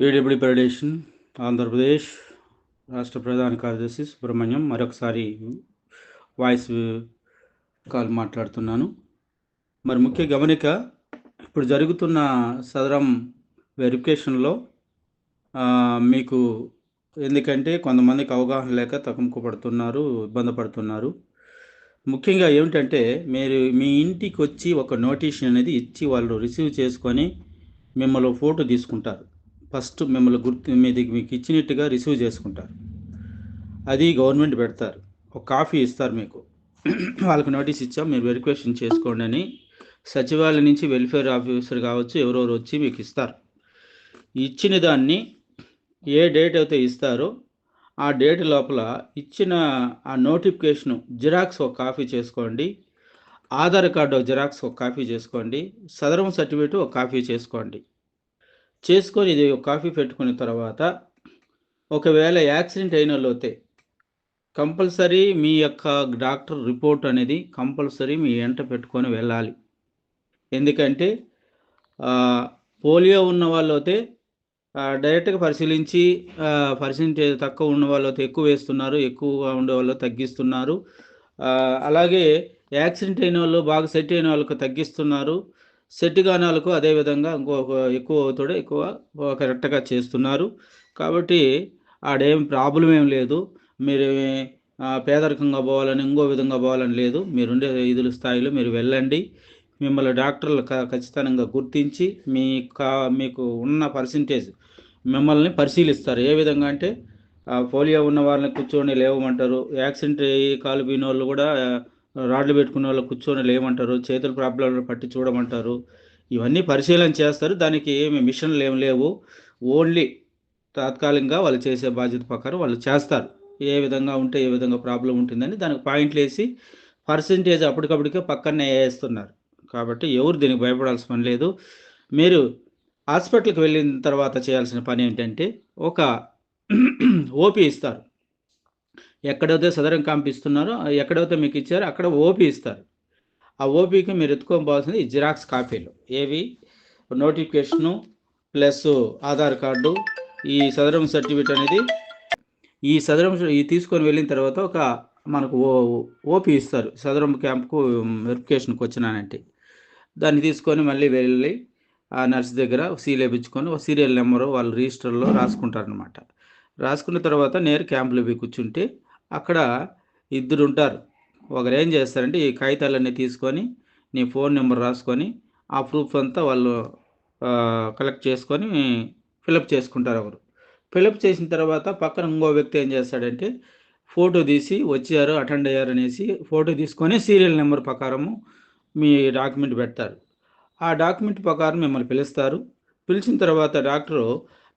EW federation Andhra Pradesh రాష్ట్ర ప్రధాన కార్యదర్శి సుబ్రహ్మణ్యం మరొకసారి వాయిస్ కాల్ మాట్లాడుతున్నాను. మరి ముఖ్య గమనిక, ఇప్పుడు జరుగుతున్న సదరం వెరిఫికేషన్లో మీకు ఎందుకంటే కొంతమందికి అవగాహన లేక తక్కువ పడుతున్నారు, ఇబ్బంది పడుతున్నారు. ముఖ్యంగా ఏమిటంటే, మీరు మీ ఇంటికి వచ్చి ఒక నోటీషన్ అనేది ఇచ్చి వాళ్ళు రిసీవ్ చేసుకొని మిమ్మల్ని ఫోటో తీసుకుంటారు. ఫస్ట్ మిమ్మల్ని మీకు ఇచ్చినట్టుగా రిసీవ్ చేసుకుంటారు. అది గవర్నమెంట్ పెడతారు. ఒక కాపీ ఇస్తారు మీకు. వాళ్ళకి నోటీస్ ఇచ్చాం, మీరు వెరిఫికేషన్ చేసుకోండి అని సచివాలయం నుంచి వెల్ఫేర్ ఆఫీసర్ కావచ్చు ఎవరెవరు వచ్చి మీకు ఇస్తారు. ఇచ్చిన దాన్ని ఏ డేట్ అయితే ఇస్తారో ఆ డేట్ లోపల ఇచ్చిన ఆ నోటిఫికేషను జిరాక్స్ ఒక కాపీ చేసుకోండి, ఆధార్ కార్డు జిరాక్స్ ఒక కాపీ చేసుకోండి, సదరం సర్టిఫికేట్ ఒక కాపీ చేసుకోండి. చేసుకొని ఇది ఒక కాపీ పెట్టుకున్న తర్వాత ఒకవేళ యాక్సిడెంట్ అయిన వాళ్ళైతే కంపల్సరీ మీ యొక్క డాక్టర్ రిపోర్ట్ అనేది కంపల్సరీ మీ వెంట పెట్టుకొని వెళ్ళాలి. ఎందుకంటే పోలియో ఉన్న వాళ్ళైతే డైరెక్ట్గా పరిశీలించి పర్సెంటేజ్ తక్కువ ఉన్న వాళ్ళతో ఎక్కువ వేస్తున్నారు, ఎక్కువగా ఉండే వాళ్ళు తగ్గిస్తున్నారు. అలాగే యాక్సిడెంట్ అయిన వాళ్ళు బాగా సెట్ అయిన వాళ్ళకు తగ్గిస్తున్నారు, సెట్ కాని వాళ్ళకు అదేవిధంగా ఇంకొక ఎక్కువ అవుతాడు ఎక్కువ కరెక్ట్గా చేస్తున్నారు. కాబట్టి ఆడేం ప్రాబ్లం ఏం లేదు. మీరు పేదరికంగా పోవాలని ఇంకో విధంగా పోవాలని లేదు. మీరుండే ఇదుల స్థాయిలో మీరు వెళ్ళండి. మిమ్మల్ని డాక్టర్లు ఖచ్చితంగా గుర్తించి మీకు ఉన్న పర్సెంటేజ్ మిమ్మల్ని పరిశీలిస్తారు. ఏ విధంగా అంటే పోలియో ఉన్న వాళ్ళని కూర్చొని లేవమంటారు, యాక్సిడెంట్ అయ్యి కాలు పోయిన వాళ్ళు కూడా రాడ్లు పెట్టుకునే వాళ్ళు కూర్చొని లేవమంటారు, చేతుల ప్రాబ్లం పట్టి చూడమంటారు. ఇవన్నీ పరిశీలన చేస్తారు. దానికి ఏమి మిషన్లు ఏమి లేవు. ఓన్లీ తాత్కాలికంగా వాళ్ళు చేసే బాధ్యత ప్రకారం వాళ్ళు చేస్తారు. ఏ విధంగా ఉంటే ఏ విధంగా ప్రాబ్లం ఉంటుందని దానికి పాయింట్లు వేసి పర్సెంటేజ్ అప్పటికప్పటికే పక్కనే వేస్తున్నారు. కాబట్టి ఎవరు దీనికి భయపడాల్సిన పని లేదు. మీరు హాస్పిటల్కి వెళ్ళిన తర్వాత చేయాల్సిన పని ఏంటంటే, ఒక ఓపీ ఇస్తారు. ఎక్కడైతే సదరం క్యాంప్ ఇస్తున్నారో ఎక్కడైతే మీకు ఇచ్చారో అక్కడ ఓపీ ఇస్తారు. ఆ ఓపీకి మీరు ఎత్తుకోవాల్సింది జిరాక్స్ కాపీలు. ఏవి? నోటిఫికేషను ప్లస్ ఆధార్ కార్డు, ఈ సదరం సర్టిఫికేట్ అనేది ఈ సదరం తీసుకొని వెళ్ళిన తర్వాత ఒక మనకు ఓపీ ఇస్తారు. సదరం క్యాంప్కు వెరిఫికేషన్కి వచ్చినానంటే దాన్ని తీసుకొని మళ్ళీ వెళ్ళి ఆ నర్స్ దగ్గర సీల్ వేయించుకొని ఒక సీరియల్ నెంబరు వాళ్ళు రిజిస్టర్లో రాసుకుంటారనమాట. రాసుకున్న తర్వాత నేరు క్యాంపులో పోయి కూర్చుంటే అక్కడ ఇద్దరు ఉంటారు. ఒకరు ఏం చేస్తారంటే ఈ కాగితాలన్నీ తీసుకొని నీ ఫోన్ నెంబర్ రాసుకొని ఆ ప్రూఫ్ అంతా వాళ్ళు కలెక్ట్ చేసుకొని ఫిలప్ చేసుకుంటారు. ఒకరు ఫిలప్ చేసిన తర్వాత పక్కన ఇంకో వ్యక్తి ఏం చేస్తాడంటే ఫోటో తీసి వచ్చారు అటెండ్ అయ్యారు అనేసి ఫోటో తీసుకొని సీరియల్ నెంబర్ ప్రకారము మీ డాక్యుమెంట్ పెడతారు. ఆ డాక్యుమెంట్ ప్రకారం మిమ్మల్ని పిలుస్తారు. పిలిచిన తర్వాత డాక్టరు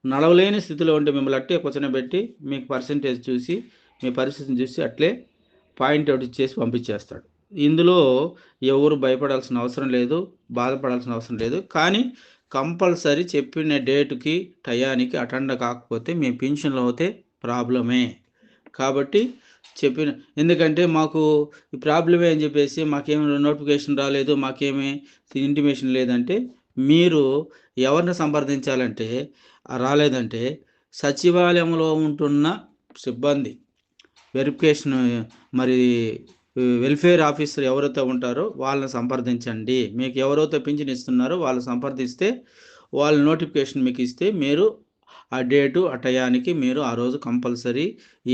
నడవలేని స్థితిలో ఉంటే మిమ్మల్ని అట్టే కూర్చొనబెట్టి మీకు పర్సెంటేజ్ చూసి మీ పరిస్థితిని చూసి అట్లే పాయింట్అవుట్ ఇచ్చేసి పంపించేస్తాడు. ఇందులో ఎవరు భయపడాల్సిన అవసరం లేదు, బాధపడాల్సిన అవసరం లేదు. కానీ కంపల్సరీ చెప్పిన డేటుకి టయానికి అటెండ్ కాకపోతే మీ పెన్షన్లో అవుతే ప్రాబ్లమే. కాబట్టి ఎందుకంటే మాకు ఈ ప్రాబ్లమే అని చెప్పేసి మాకేమి నోటిఫికేషన్ రాలేదు, మాకేమీ ఇంటిమేషన్ లేదంటే మీరు ఎవరిని సంప్రదించాలంటే రాలేదంటే సచివాలయంలో ఉంటున్న సిబ్బంది వెరిఫికేషన్ మరి వెల్ఫేర్ ఆఫీసర్ ఎవరైతే ఉంటారో వాళ్ళని సంప్రదించండి. మీకు ఎవరైతే పింఛన్ ఇస్తున్నారో వాళ్ళు సంప్రదిస్తే వాళ్ళ నోటిఫికేషన్ మీకు ఇస్తే మీరు ఆ డేటు ఆ టయానికి మీరు ఆ రోజు కంపల్సరీ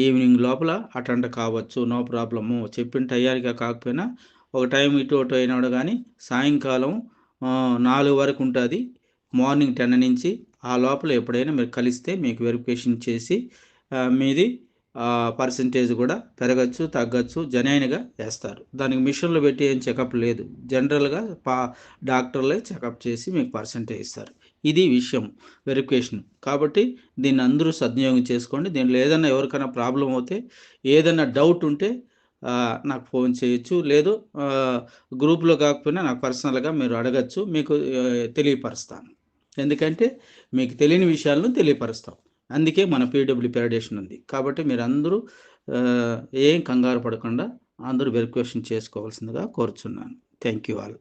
ఈవినింగ్ లోపల అటెండ్ కావచ్చు. No problem. చెప్పిన టయానికి కాకపోయినా ఒక టైం ఇటు అటు అయినాడు కానీ సాయంకాలం 4 వరకు ఉంటుంది. మార్నింగ్ 10 నుంచి ఆ లోపల ఎప్పుడైనా మీరు కలిస్తే మీకు వెరిఫికేషన్ చేసి మీది పర్సెంటేజ్ కూడా పెరగచ్చు, తగ్గచ్చు, జెన్యూన్గా వేస్తారు. దానికి మిషన్లు పెట్టి ఏం చెకప్ లేదు. జనరల్గా డాక్టర్లే చెకప్ చేసి మీకు పర్సెంటేజ్ ఇస్తారు. ఇది విషయం వెరిఫికేషన్. కాబట్టి దీన్ని అందరూ సద్వినియోగం చేసుకోండి. దీంట్లో ఏదైనా ఎవరికైనా ప్రాబ్లం అవుతే ఏదైనా డౌట్ ఉంటే నాకు ఫోన్ చేయొచ్చు, లేదు గ్రూప్లో కాకపోయినా నాకు పర్సనల్గా మీరు అడగచ్చు. మీకు తెలియపరుస్తాను. ఎందుకంటే మీకు తెలియని విషయాలను తెలియపరుస్తాం. అందుకే మన పీడబ్ల్యూ ఫెడరేషన్ ఉంది. కాబట్టి మీరు అందరూ ఏం కంగారు పడకుండా అందరూ వెరిఫికేషన్ చేసుకోవాల్సిందిగా కోరుచున్నాను. Thank you all.